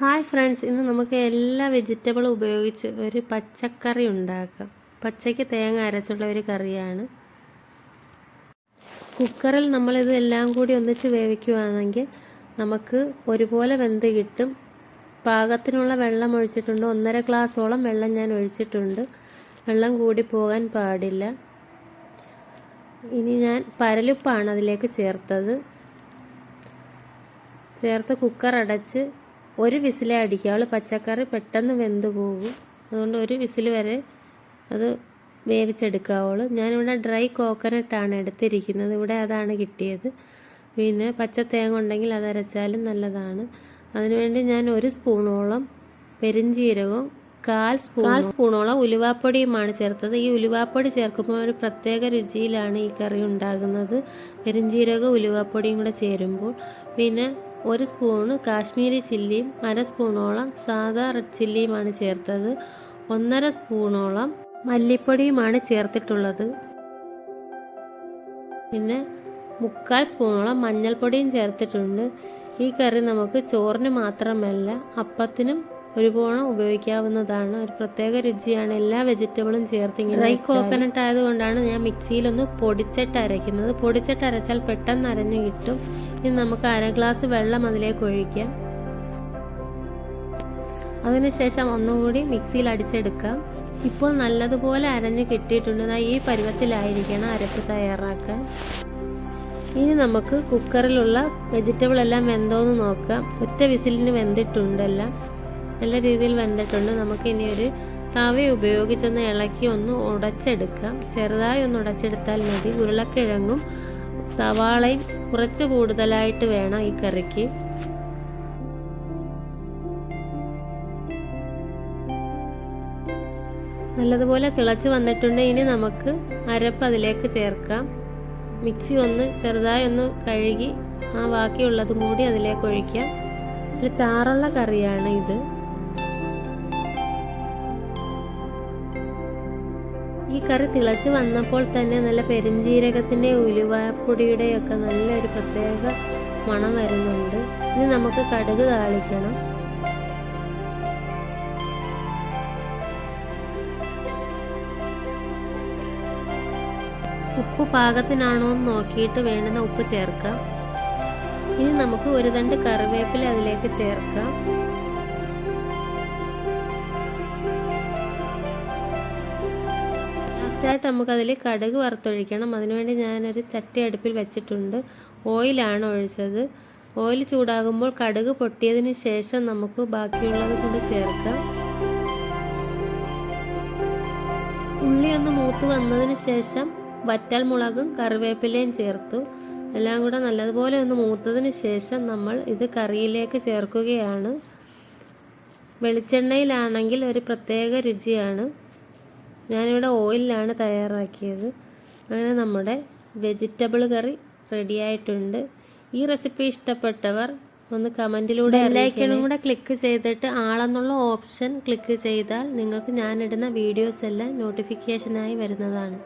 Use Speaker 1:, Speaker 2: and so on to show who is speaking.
Speaker 1: Hi friends, ഇന്ന് നമുക്ക് എല്ലാ വെജിറ്റബിളും ഉപയോഗിച്ച് ഒരു പച്ചക്കറി ഉണ്ടാക്കാം. പച്ചയ്ക്ക് തേങ്ങ അരച്ചുള്ള ഒരു കറിയാണ്. കുക്കറിൽ നമ്മളിത് എല്ലാം കൂടി ഒന്നിച്ച് വേവിക്കുകയാണെങ്കിൽ നമുക്ക് ഒരുപോലെ വെന്ത് കിട്ടും. പാകത്തിനുള്ള വെള്ളം ഒഴിച്ചിട്ടുണ്ട്. 1.5 ഗ്ലാസോളം വെള്ളം ഞാൻ ഒഴിച്ചിട്ടുണ്ട്. വെള്ളം കൂടി പോകാൻ പാടില്ല. ഇനി ഞാൻ പരലുപ്പാണ് അതിലേക്ക് ചേർത്ത് കുക്കർ അടച്ച് ഒരു വിസിലേ അടിക്കാവുള്ളൂ. പച്ചക്കറി പെട്ടെന്ന് വെന്ത് പോകും. അതുകൊണ്ട് ഒരു വിസിൽ വരെ അത് വേവിച്ചെടുക്കാവുള്ളൂ. ഞാനിവിടെ ഡ്രൈ കോക്കനട്ടാണ് എടുത്തിരിക്കുന്നത്. ഇവിടെ അതാണ് കിട്ടിയത്. പിന്നെ പച്ച തേങ്ങ ഉണ്ടെങ്കിൽ അതരച്ചാലും നല്ലതാണ്. അതിനുവേണ്ടി ഞാൻ 1 സ്പൂണോളം പെരിഞ്ജീരകവും 1/4 സ്പൂണോളം ഉലുവാപ്പൊടിയുമാണ് ചേർത്തത്. ഈ ഉലുവാപ്പൊടി ചേർക്കുമ്പോൾ ഒരു പ്രത്യേക രുചിയിലാണ് ഈ കറി ഉണ്ടാകുന്നത്. പെരിഞ്ജീരകവും ഉലുവാപ്പൊടിയും കൂടെ ചേരുമ്പോൾ. പിന്നെ 1 സ്പൂണ് കാശ്മീരി ചില്ലിയും 1/2 സ്പൂണോളം സാദാ റെഡ് ചില്ലിയുമാണ് ചേർത്തത്. 1.5 സ്പൂണോളം മല്ലിപ്പൊടിയുമാണ് ചേർത്തിട്ടുള്ളത്. പിന്നെ 3/4 സ്പൂണോളം മഞ്ഞൾപ്പൊടിയും ചേർത്തിട്ടുണ്ട്. ഈ കറി നമുക്ക് ചോറിന് മാത്രമല്ല അപ്പത്തിനും ഒരുപാട് ഉപയോഗിക്കാവുന്നതാണ്. ഒരു പ്രത്യേക രുചിയാണ്. എല്ലാ വെജിറ്റബിളും ചേർത്ത് ഇങ്ങനെ. ഡ്രൈ കോക്കനട്ട് ആയതുകൊണ്ടാണ് ഞാൻ മിക്സിയിലൊന്ന് പൊടിച്ചിട്ട് അരയ്ക്കുന്നത്. പൊടിച്ചിട്ട് അരച്ചാൽ പെട്ടെന്ന് അരഞ്ഞു കിട്ടും. ഇനി നമുക്ക് 1/2 ഗ്ലാസ് വെള്ളം അതിലേക്ക് ഒഴിക്കാം. അതിനുശേഷം ഒന്നുകൂടി മിക്സിയിൽ അടിച്ചെടുക്കാം. ഇപ്പോൾ നല്ലതുപോലെ അരഞ്ഞ് കിട്ടിയിട്ടുണ്ട്. ഈ പരുവത്തിലായിരിക്കണം അരപ്പ് തയ്യാറാക്കാൻ. ഇനി നമുക്ക് കുക്കറിലുള്ള വെജിറ്റബിൾ എല്ലാം വെന്തോന്ന് നോക്കാം. ഒറ്റ വിസിലിന് വെന്തിട്ടുണ്ടെല്ലാം. നല്ല രീതിയിൽ വെന്തിട്ടുണ്ട്. നമുക്ക് ഇനി ഒരു തവ ഉപയോഗിച്ചൊന്ന് ഇളക്കി ഒന്ന് ഉടച്ചെടുക്കാം. ചെറുതായി ഒന്ന് ഉടച്ചെടുത്താൽ മതി. ഉരുളക്കിഴങ്ങും സവാളയും കുറച്ച് കൂടുതലായിട്ട് വേണം ഈ കറിക്ക്. നല്ലതുപോലെ തിളച്ച് വന്നിട്ടുണ്ട്. ഇനി നമുക്ക് അരപ്പ് അതിലേക്ക് ചേർക്കാം. മിക്സി ഒന്ന് ചെറുതായി ഒന്ന് കഴുകി ബാക്കിയുള്ളതും കൂടി അതിലേക്ക് ഒഴിക്കാം. ഒരു ചാറുള്ള കറിയാണ് ഇത്. ഈ കറി തിളച്ച് വന്നപ്പോൾ തന്നെ നല്ല പെരിഞ്ജീരകത്തിൻ്റെ ഉലുവാപ്പൊടിയുടെയൊക്കെ നല്ലൊരു പ്രത്യേക മണം വരുന്നുണ്ട്. ഇനി നമുക്ക് കടുക് താളിക്കണം. ഉപ്പ് പാകത്തിനാണോ എന്ന് നോക്കിയിട്ട് വേണ്ടുന്ന ഉപ്പ് ചേർക്കാം. ഇനി നമുക്ക് ഒരു തണ്ട് കറിവേപ്പില അതിലേക്ക് ചേർക്കാം. ലാസ്റ്റായിട്ട് നമുക്കതിൽ കടുക് വറുത്തൊഴിക്കണം. അതിനുവേണ്ടി ഞാനൊരു ചട്ടി അടുപ്പിൽ വെച്ചിട്ടുണ്ട്. ഓയിലാണ് ഒഴിച്ചത്. ഓയിൽ ചൂടാകുമ്പോൾ കടുക് പൊട്ടിയതിന് ശേഷം നമുക്ക് ബാക്കിയുള്ളത് കൂടി ചേർക്കാം. ഉള്ളി ഒന്ന് മൂത്ത് വന്നതിന് ശേഷം വറ്റൽ മുളകും കറിവേപ്പിലയും ചേർത്തു. എല്ലാം കൂടെ നല്ലതുപോലെ ഒന്ന് മൂത്തതിന് ശേഷം നമ്മൾ ഇത് കറിയിലേക്ക് ചേർക്കുകയാണ്. വെളിച്ചെണ്ണയിലാണെങ്കിൽ ഒരു പ്രത്യേക രുചിയാണ്. ഞാനിവിടെ ഓയിലാണ് തയ്യാറാക്കിയത്. അങ്ങനെ നമ്മുടെ വെജിറ്റബിൾ കറി റെഡിയായിട്ടുണ്ട്. ഈ റെസിപ്പി ഇഷ്ടപ്പെട്ടവർ ഒന്ന് കമൻറ്റിലൂടെ ലൈക്കനും കൂടെ ക്ലിക്ക് ചെയ്തിട്ട് ആളെന്നുള്ള ഓപ്ഷൻ ക്ലിക്ക് ചെയ്താൽ നിങ്ങൾക്ക് ഞാനിടുന്ന വീഡിയോസ് എല്ലാം നോട്ടിഫിക്കേഷനായി വരുന്നതാണ്.